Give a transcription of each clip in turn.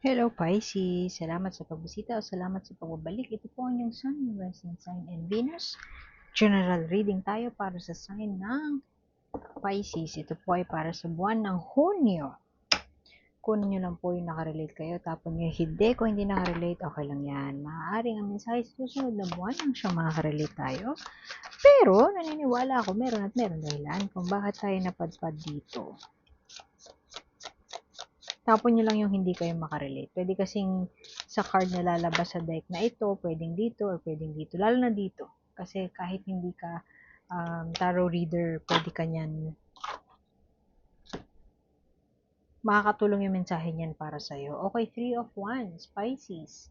Hello Pisces, salamat sa pagbisita o salamat sa pagbabalik. Ito po ang inyong Sun, Rising Sign and Venus. General reading tayo para sa sign ng Pisces. Ito po ay para sa buwan ng Hunyo. Kunin nyo lang po yung nakarelate kayo, tapon nyo hindi. Kung hindi nakarelate, okay lang yan. Maaaring ang mensahe sa susunod na buwan ang siyang makakarelate tayo. Pero naniniwala ako meron at meron dahilan kung bakit tayo napadpad dito. Tapon nyo lang yung hindi kayo makarelate. Pwede kasing sa card na lalabas sa deck na ito, pwedeng dito or pwedeng dito. Lalo na dito. Kasi kahit hindi ka tarot reader, pwede ka nyan. Makakatulong yung mensahe niyan para sa'yo. Okay, 3 of Wands, Pisces.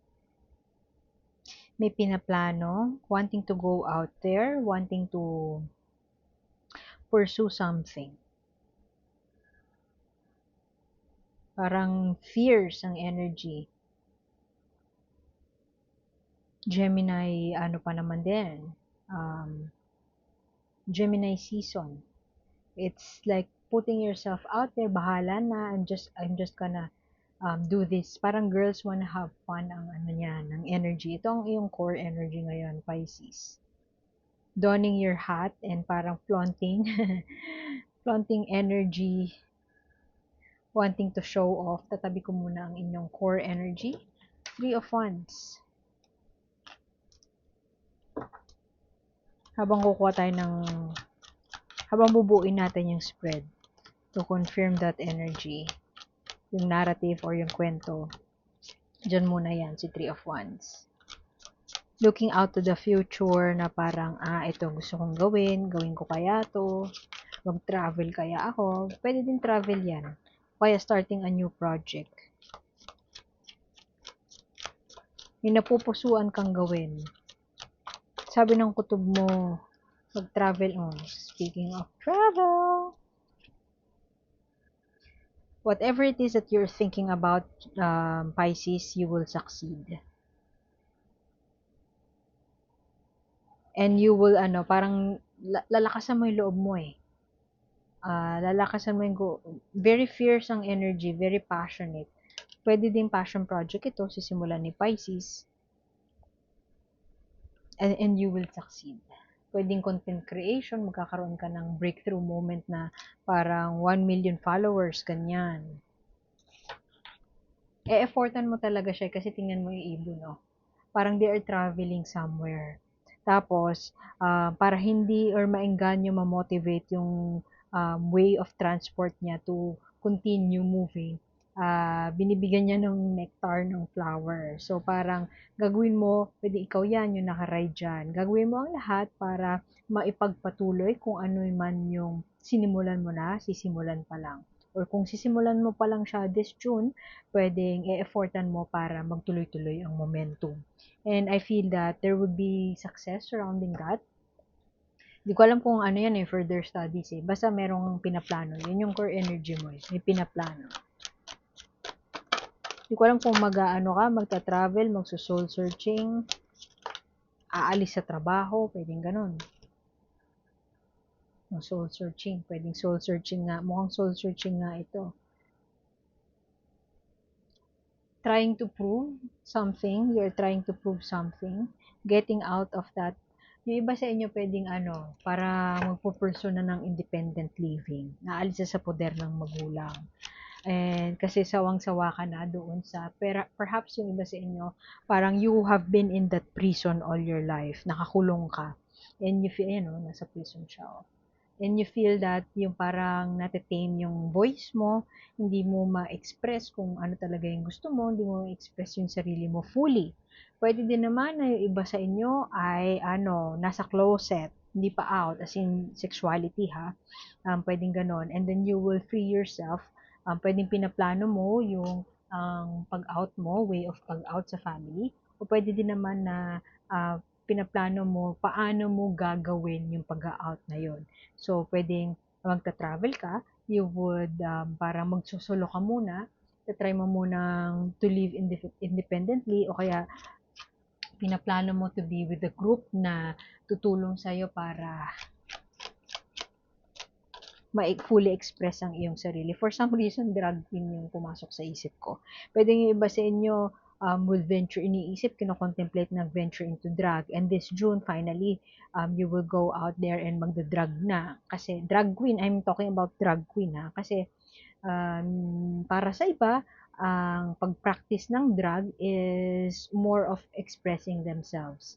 May pinaplano, wanting to go out there, wanting to pursue something. Parang fierce ang energy. Gemini, ano pa naman din, Gemini season. It's like putting yourself out there, bahala na, I'm just gonna do this. Parang girls wanna have fun ang ano niya, ng energy. Ito ang iyong core energy ngayon, Pisces. Donning your hat and parang flaunting, flaunting energy, wanting to show off. Tatabi ko muna ang inyong core energy. 3 of Wands. Habang kukuha tayo habang bubuin natin yung spread to confirm that energy, yung narrative or yung kwento, dyan muna yan, si 3 of Wands. Looking out to the future na parang, ito gusto kong gawin ko kaya to, mag-travel kaya ako, pwede din travel yan, kaya starting a new project. May napupusuan kang gawin. Sabi ng kutob mo, mag-travel on. Speaking of travel, whatever it is that you're thinking about, Pisces, you will succeed. And you will, parang lalakasan mo yung loob mo eh. Lalakasan mo yung very fierce ang energy, very passionate. Pwede din passion project ito, sisimulan ni Pisces. And you will succeed. Pwedeng content creation, magkakaroon ka ng breakthrough moment na parang 1 million followers, ganyan. E-effortan mo talaga siya kasi tingnan mo yung ibon, no? Parang they are traveling somewhere. Tapos, para hindi or maengganyo ma-motivate yung way of transport niya to continue moving, binibigyan niya ng nectar ng flower. So, parang gagawin mo, pwede ikaw yan, yung nakaride dyan. Gagawin mo ang lahat para maipagpatuloy kung ano man yung sinimulan mo na, sisimulan pa lang. Or kung sisimulan mo pa lang siya this June, pwedeng e-effortan mo para magtuloy-tuloy ang momentum. And I feel that there would be success surrounding that. Hindi ko alam kung ano yan further studies Basta merong pinaplano. Yun yung core energy mo May pinaplano. Hindi ko alam kung magta-travel, magso-soul searching, aalis sa trabaho, pwedeng ganun. Soul searching, pwedeng soul searching nga. Mukhang soul searching nga ito. Trying to prove something, you're trying to prove something, getting out of that. Yung iba sa inyo pwedeng para magpo-pursue na ng independent living, naalis sa poder ng magulang. And kasi sawang-sawa ka na doon perhaps yung iba sa inyo, parang you have been in that prison all your life, nakakulong ka, and you feel, nasa prison siya, and you feel that yung parang natetame yung voice mo, hindi mo ma-express kung ano talaga yung gusto mo, hindi mo ma-express yung sarili mo fully. Pwede din naman na yung iba sa inyo ay nasa closet, hindi pa out, as in sexuality pwedeng ganon, and then you will free yourself. Pwedeng pinaplano mo yung pag-out mo, way of pag-out sa family, o pwede din naman na pinaplano mo paano mo gagawin yung pag-out na yun. So, pwedeng magta-travel ka, you would parang magsusolo ka muna, try mo munang to live independently, o kaya pinaplano mo to be with a group na tutulong sa'yo para fully express ang iyong sarili. For some reason, drag queen yung pumasok sa isip ko. Pwede yung iba sa inyo will venture, iniisip, kino-contemplate nag-venture into drag. And this June, finally, you will go out there and magda-drag na. Kasi drag queen, I'm talking about drag queen ha. Kasi para sa iba, ang pag-practice ng drag is more of expressing themselves.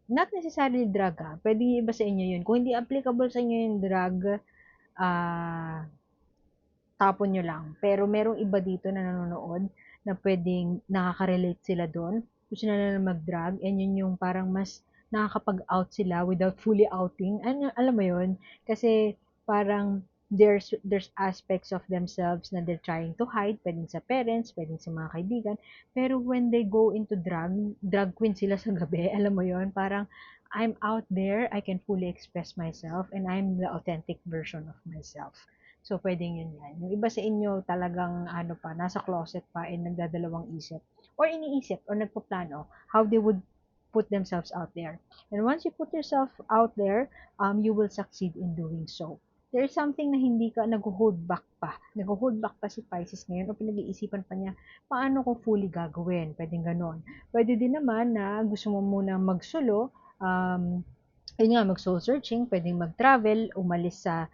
Not necessarily drag ha. Pwede yung iba sa inyo yun. Kung hindi applicable sa inyo yung drag, tapon nyo lang. Pero merong iba dito na nanonood na pwedeng nakaka-relate sila doon. Gusto na mag-drag and yun yung parang mas nakakapag-out sila without fully outing. Alam mo yun? Kasi parang there's aspects of themselves na they're trying to hide, pwedeng sa parents, pwedeng sa mga kaibigan. Pero when they go into drag queen sila sa gabi, alam mo yun? Parang I'm out there, I can fully express myself, and I'm the authentic version of myself. So, pwedeng yun yan. Yung iba sa inyo talagang nasa closet pa and nagdadalawang isip. Or iniisip or nagpaplano how they would put themselves out there. And once you put yourself out there, you will succeed in doing so. There is something na hindi ka nag-hold back pa. Nag-hold back pa si Pisces ngayon o pinag-iisipan pa niya, paano ko fully gagawin? Pwedeng ganon. Pwede din naman na gusto mo muna magsolo, yun nga, mag-soul searching, pwedeng mag-travel, umalis sa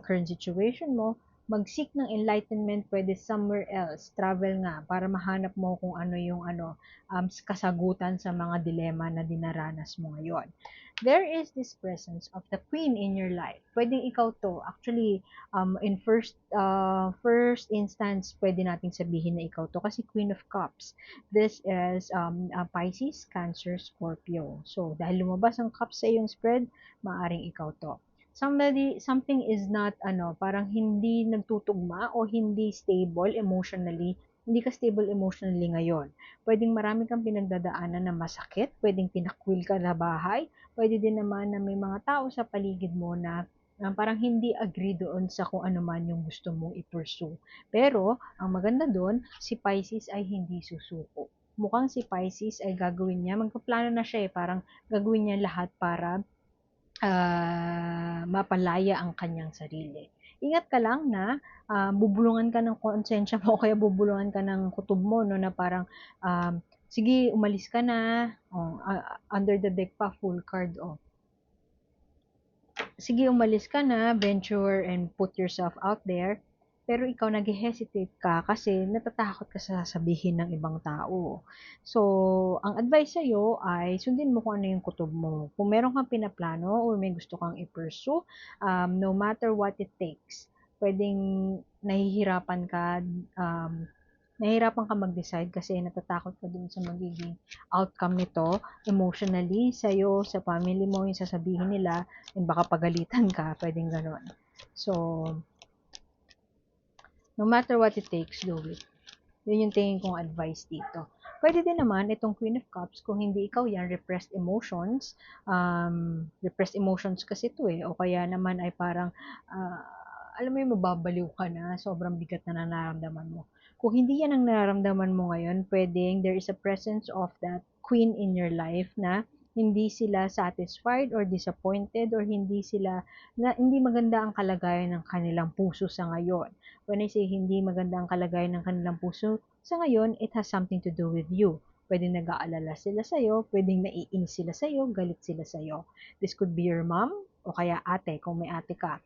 current situation mo, mag-seek ng enlightenment, pwede somewhere else, travel nga, para mahanap mo kung ano yung kasagutan sa mga dilema na dinaranas mo ngayon. There is this presence of the queen in your life. Pwedeng ikaw to. Actually, in first instance, pwede nating sabihin na ikaw to kasi Queen of Cups. This is Pisces, Cancer, Scorpio. So, dahil lumabas ang cups sa iyong spread, maaring ikaw to. Something is not, parang hindi nagtutugma o hindi stable emotionally. Hindi ka stable emotionally ngayon. Pwedeng marami kang pinagdadaanan na masakit, pwedeng tinakwil ka na bahay, pwede din naman na may mga tao sa paligid mo na parang hindi agree doon sa kung ano man yung gusto mong i-pursue. Pero, ang maganda doon, si Pisces ay hindi susuko. Mukhang si Pisces ay gagawin niya, magpaplano na siya parang gagawin niya lahat para mapalaya ang kanyang sarili. Ingat ka lang na bubulungan ka ng konsensya mo o kaya bubulungan ka ng kutob mo no, na parang sige, umalis ka na. Under the deck pa, full card. Sige, umalis ka na, venture and put yourself out there. Pero ikaw nag-hesitate ka kasi natatakot ka sa sasabihin ng ibang tao. So, ang advice sa'yo ay sundin mo kung ano yung kutob mo. Kung meron kang pinaplano or may gusto kang i-pursue, no matter what it takes, pwedeng nahihirapan ka, mag-decide kasi natatakot ka dun sa magiging outcome nito emotionally, sa'yo, sa family mo, yung sasabihin nila, and baka pagalitan ka, pwedeng ganon. So, no matter what it takes, do it. Yun yung tingin kong advice dito. Pwede din naman itong Queen of Cups, kung hindi ikaw yan, repressed emotions. Repressed emotions kasi ito o kaya naman ay parang, alam mo yung mababaliw ka na, sobrang bigat na nararamdaman mo. Kung hindi yan ang nararamdaman mo ngayon, pwedeng there is a presence of that queen in your life na hindi sila satisfied or disappointed or hindi maganda ang kalagayan ng kanilang puso sa ngayon. When I say hindi maganda ang kalagayan ng kanilang puso, sa ngayon, it has something to do with you. Pwedeng nag-aalala sila sa'yo, pwedeng naiinis sila sa'yo, galit sila sa'yo. This could be your mom, o kaya ate, kung may ate ka.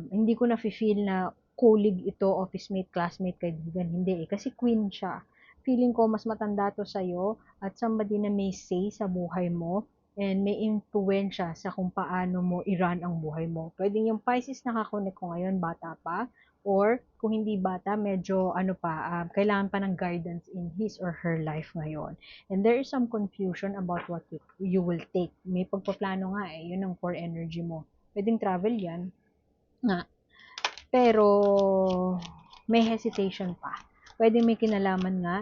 Hindi ko na-feel na colleague ito, office mate, classmate, kaibigan. Hindi kasi queen siya. Feeling ko mas matanda to sa'yo at somebody na may say sa buhay mo and may influensya sa kung paano mo i-run ang buhay mo. Pwedeng yung Pisces nakakonek ko ngayon, bata pa, or kung hindi bata, medyo kailangan pa ng guidance in his or her life ngayon. And there is some confusion about what you will take. May pagpaplano nga yun ang core energy mo. Pwedeng travel yan, nga. Pero, may hesitation pa. Pwedeng may kinalaman nga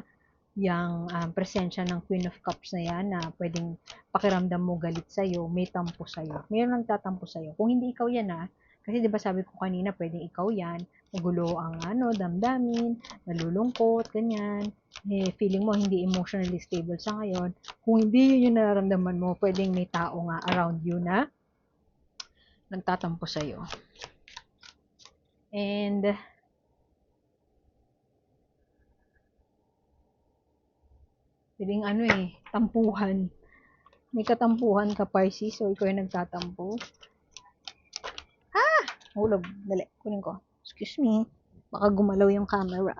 yung presensya ng Queen of Cups na yan na pwedeng pakiramdam mo galit sa'yo, may tampo sa'yo. Mayroon nagtatampo sa'yo. Kung hindi ikaw yan kasi diba sabi ko kanina, pwedeng ikaw yan, magulo ang damdamin, nalulungkot, ganyan, feeling mo hindi emotionally stable sa ngayon. Kung hindi yun yung nararamdaman mo, pwedeng may tao nga around you na nagtatampo sa'yo. And pwedeng tampuhan. May katampuhan ka, Pisces, so ikaw yung nagtatampo. Hulog. Dali, kunin ko. Excuse me. Baka gumalaw yung camera.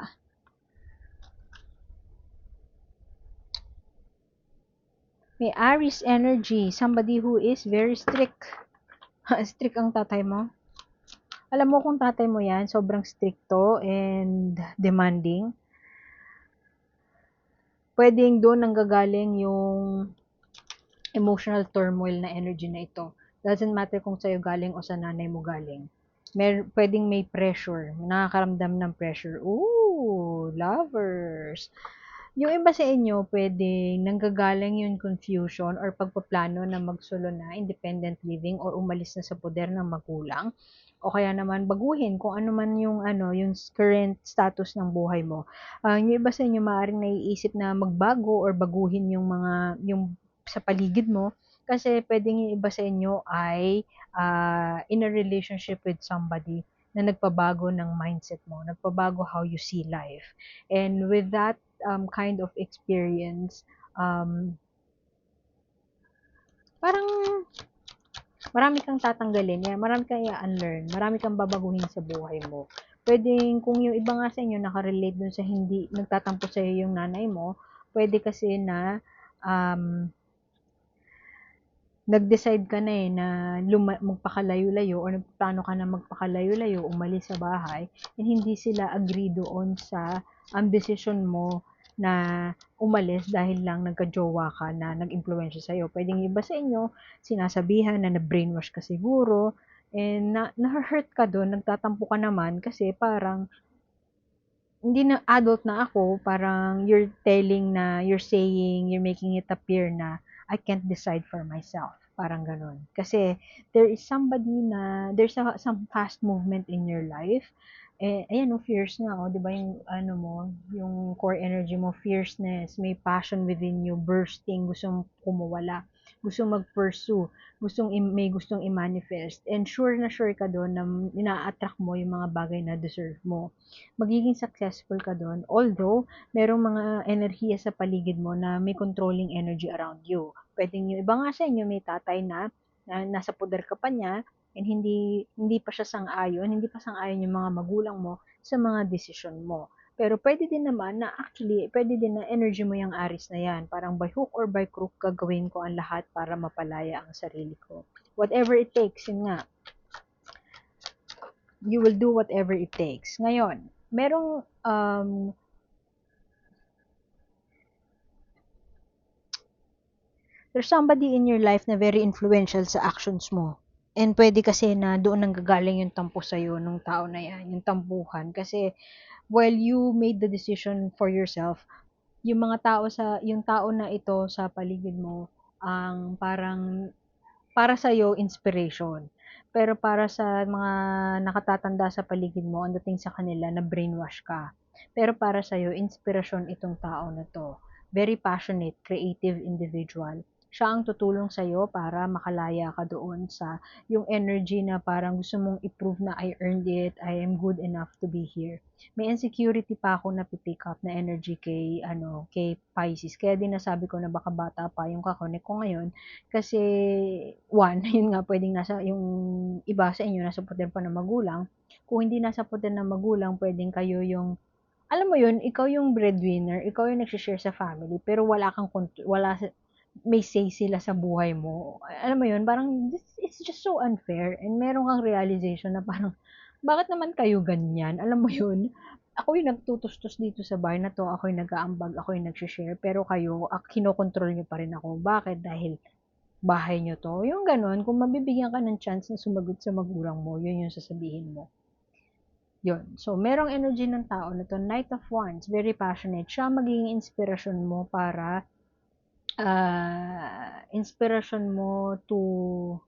May Aries energy. Somebody who is very strict. Strict ang tatay mo. Alam mo kung tatay mo yan, sobrang stricto and demanding. Pwedeng doon nanggagaling yung emotional turmoil na energy na ito. Doesn't matter kung sa'yo galing o sa nanay mo galing. Pwedeng may pressure. Nakakaramdam ng pressure. Ooh, lovers. Yung iba sa inyo, pwedeng nanggagaling yung confusion or pagpaplano na magsulo na independent living or umalis na sa poder ng magulang o kaya naman baguhin kung ano man yung current status ng buhay mo. Yung iba sa inyo maaaring naiisip na magbago or baguhin yung sa paligid mo kasi pwedeng yung iba sa inyo ay in a relationship with somebody na nagpabago ng mindset mo, nagpabago how you see life. And with that kind of experience, parang marami kang tatanggalin, marami kang i-unlearn, marami kang babaguhin sa buhay mo. Pwedeng, kung yung iba nga sa inyo nakarelate dun sa hindi, nagtatampo sa iyo yung nanay mo, pwede kasi na nag-decide ka na na magpakalayo-layo or nagplano ka na magpakalayo-layo, umalis sa bahay, and hindi sila agree doon sa decision mo na umalis dahil lang nagka-jowa ka na nag-impluwensya sa'yo. Pwedeng iba sa inyo, sinasabihan na na-brainwash ka siguro, and na-hurt ka doon, nagtatampo ka naman kasi parang hindi na adult na ako, parang you're saying, you're making it appear na I can't decide for myself. Parang ganun. Kasi there's some past movement in your life. Eh, ayan, no, fierce nga, oh, di ba yung, yung core energy mo, fierceness, may passion within you, bursting, gustong kumuwala, gustong mag-pursue, may gustong i-manifest, and sure na sure ka doon na ina-attract mo yung mga bagay na deserve mo. Magiging successful ka doon. Although, merong mga enerhiya sa paligid mo na may controlling energy around you. Pwedeng yung iba nga sa inyo, may tatay na nasa poder ka pa niya, and hindi pa siya sang-ayon, hindi pa sang-ayon yung mga magulang mo sa mga desisyon mo. Pero pwede din naman na actually, pwede din na energy mo yung Aries na yan. Parang by hook or by crook, gagawin ko ang lahat para mapalaya ang sarili ko. Whatever it takes, yun nga. You will do whatever it takes. Ngayon, merong there's somebody in your life na very influential sa actions mo. And pwede kasi na doon nanggagaling yung tampo sa'yo nung tao na yan, yung tampuhan. Kasi while you made the decision for yourself, yung tao na ito sa paligid mo, ang parang para sa'yo, inspiration. Pero para sa mga nakatatanda sa paligid mo, ang dating sa kanila na brainwash ka. Pero para sa'yo, inspirasyon itong tao na to. Very passionate, creative individual. Siya ang tutulong sa'yo para makalaya ka doon sa yung energy na parang gusto mong i-prove na I earned it, I am good enough to be here. May insecurity pa ako na pick up na energy kay Pisces. Kaya din nasabi ko na baka bata pa yung kakonek ko ngayon kasi one, yun nga pwedeng yung iba sa inyo nasa poder pa ng magulang. Kung hindi nasa poder ng magulang, pwedeng kayo yung alam mo yun, ikaw yung breadwinner, ikaw yung nag-share sa family, pero may say sila sa buhay mo. Alam mo yun, parang it's just so unfair and meron kang realization na parang bakit naman kayo ganyan? Alam mo yun, ako yung nagtutustos dito sa bahay na to, ako yung nag-aambag, ako yung nag-share, pero kayo, kinokontrol nyo pa rin ako. Bakit? Dahil bahay nyo to. Yung ganun, kung mabibigyan ka ng chance na sumagot sa magulang mo, yun yung sasabihin mo. Yun. So, merong energy ng tao na to, Knight of Wands, very passionate. Siya magiging inspirasyon mo para inspiration mo to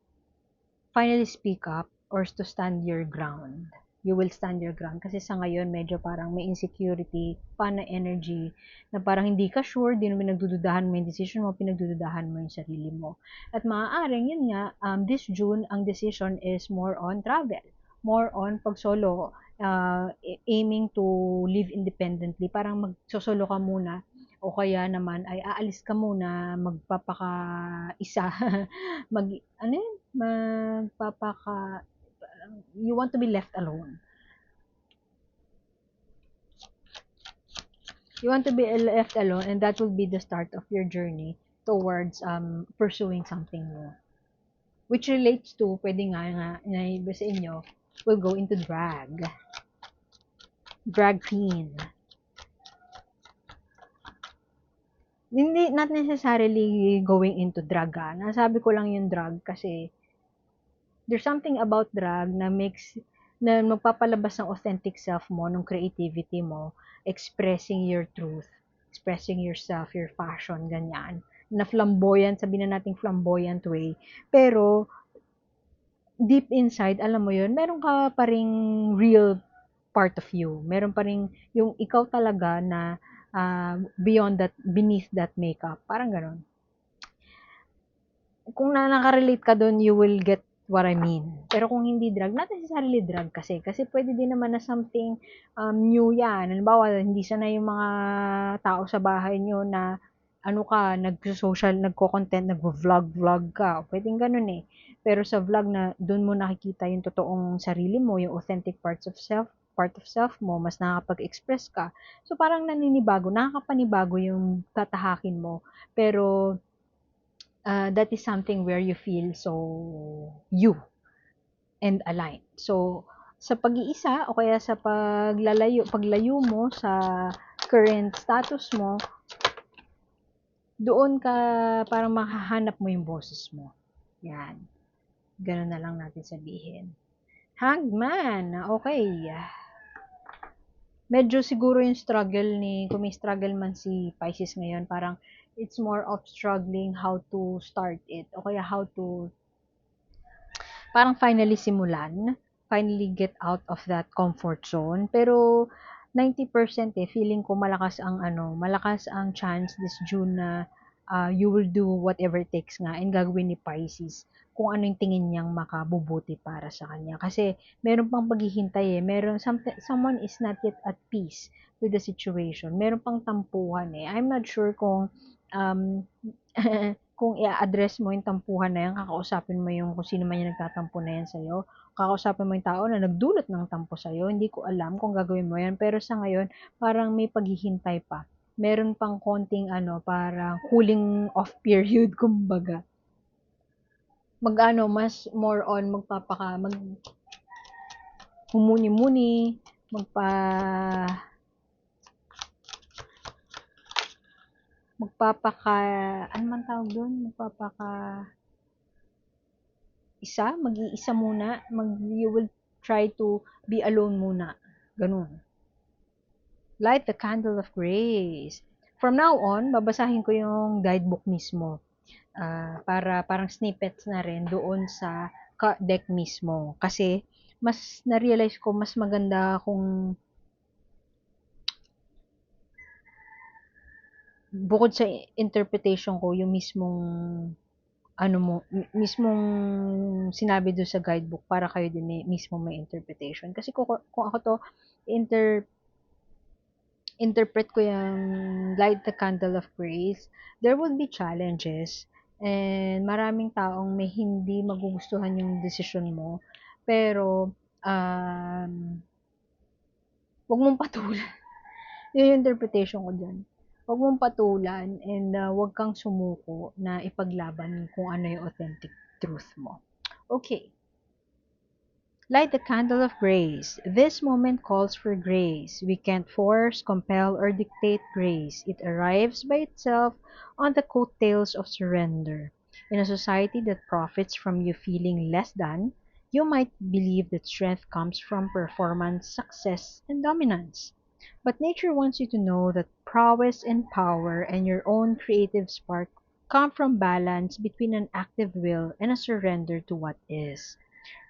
finally speak up or to stand your ground. You will stand your ground. Kasi sa ngayon, medyo parang may insecurity pa na energy na parang hindi ka sure, di naman pinagdududahan mo yung decision mo, pinagdududahan mo yung sarili mo. At maaaring, yun nga, this June, ang decision is more on travel, more on pag-solo, aiming to live independently, parang magsosolo ka muna o kaya naman ay aalis ka muna, magpapaka-isa, mag ano yun, you want to be left alone. You want to be left alone, and that will be the start of your journey towards pursuing something new. Which relates to, pwede nga na iba sa inyo, will go into drag queen. Hindi, not necessarily going into drag, nasabi ko lang yung drag kasi there's something about drag na magpapalabas ng authentic self mo, ng creativity mo, expressing your truth, expressing yourself, your passion, ganyan. Na flamboyant, sabihin na nating flamboyant way. Pero, deep inside, alam mo yun, meron ka pa ring real part of you. Meron pa ring yung ikaw talaga na beyond that, beneath that makeup. Parang ganon. Kung nakarelate ka doon, you will get what I mean. Pero kung hindi drug, not necessarily drug kasi. Kasi pwede din naman na something new yan. Halimbawa, hindi sanay yung mga tao sa bahay nyo na ano ka, nag-social, nagko-content, nag-vlog ka. Pwedeng ganun eh. Pero sa vlog na doon mo nakikita yung totoong sarili mo, yung authentic part of self mo, mas nakakapag-express ka. So parang naninibago, nakakapanibago yung tatahakin mo. Pero that is something where you feel so you and aligned. So, sa pag-iisa o kaya sa paglayo mo sa current status mo, doon ka parang makahanap mo yung boses mo. Yan. Ganun na lang natin sabihin. Hangman. Okay. Medyo siguro yung struggle kung may struggle man si Pisces ngayon, parang it's more of struggling how to start it o kaya how to parang finally simulan, finally get out of that comfort zone. Pero 90% feeling ko malakas ang chance this June na you will do whatever it takes nga and gagawin ni Pisces kung ano yung tingin niyang makabubuti para sa kanya. Kasi meron pang paghihintay someone is not yet at peace with the situation. Meron pang tampuhan eh. I'm not sure kung um, kung i-address mo yung tampuhan na yan, kakausapin mo yung kung sino man yung nagtatampo na yan sa'yo, kakausapin mo yung tao na nagdulot ng tampo sa'yo, hindi ko alam kung gagawin mo yan, pero sa ngayon, parang may paghihintay pa. Meron pang konting parang cooling off period, kumbaga. Mas more on humuni-muni, ano man tawag doon? Mag-iisa muna, you will try to be alone muna. Ganun. Light the candle of grace. From now on, babasahin ko yung guidebook mismo. Para parang snippets na rin doon sa deck mismo. Kasi, mas na-realize ko, mas maganda kung bukod sa interpretation ko, yung mismong sinabi doon sa guidebook para kayo din mismo may interpretation. Kasi kung ako to interpret ko yung light the candle of grace, there will be challenges and maraming taong may hindi magugustuhan yung decision mo. Pero, wag mong patulan. Yun yung interpretation ko dyan. Wag mong patulan and wag kang sumuko na ipaglaban kung ano yung authentic truth mo. Okay. Light the candle of grace. This moment calls for grace. We can't force, compel, or dictate grace. It arrives by itself on the coattails of surrender. In a society that profits from you feeling less than, you might believe that strength comes from performance, success, and dominance. But nature wants you to know that prowess and power and your own creative spark come from balance between an active will and a surrender to what is.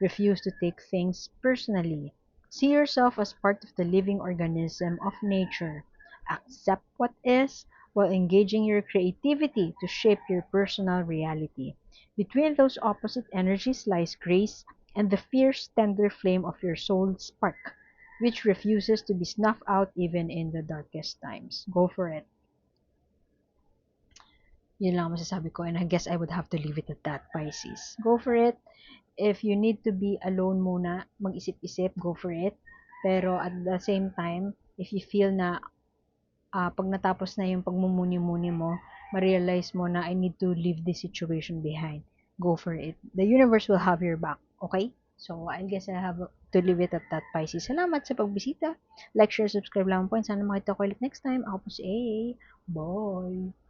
Refuse to take things personally. See yourself as part of the living organism of nature. Accept what is while engaging your creativity to shape your personal reality. Between those opposite energies lies grace and the fierce, tender flame of your soul's spark. which refuses to be snuffed out even in the darkest times. Go for it. Yun lang masasabi ko, and I guess I would have to leave it at that, Pisces. Go for it. If you need to be alone muna, mag-isip-isip, go for it. Pero at the same time, if you feel na pag natapos na yung pagmumuni-muni mo, ma-realize mo na I need to leave this situation behind. Go for it. The universe will have your back. Okay? So, I guess I have to leave it at that, Pisces. Salamat sa pagbisita. Like, share, subscribe lang po. And sana makita ko ulit next time. Ako po si A. Bye!